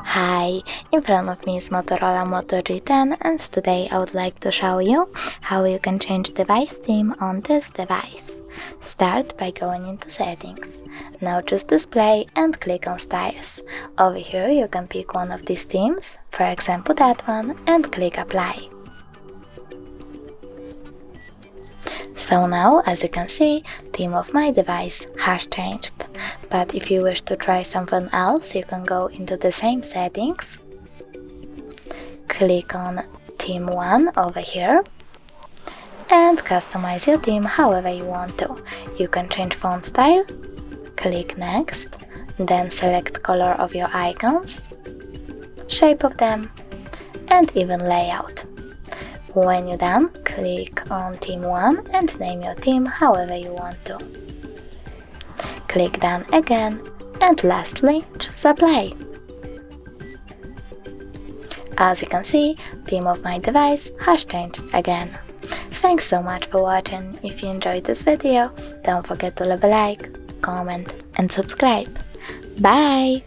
Hi, in front of me is Motorola Moto G10 and today I would like to show you how you can change device theme on this device. Start by going into settings. Now choose display and click on styles. Over here you can pick one of these themes, for example that one, and click apply. So now, as you can see, theme of my device has changed. But if you wish to try something else, you can go into the same settings, click on theme 1 over here, and customize your theme however you want to. You can change font style, click next, then select color of your icons, shape of them, and even layout. When you're done, click on theme 1 and name your theme however you want to. Click done again, and lastly, choose apply. As you can see, theme of my device has changed again. Thanks so much for watching. If you enjoyed this video, don't forget to leave a like, comment and subscribe. Bye!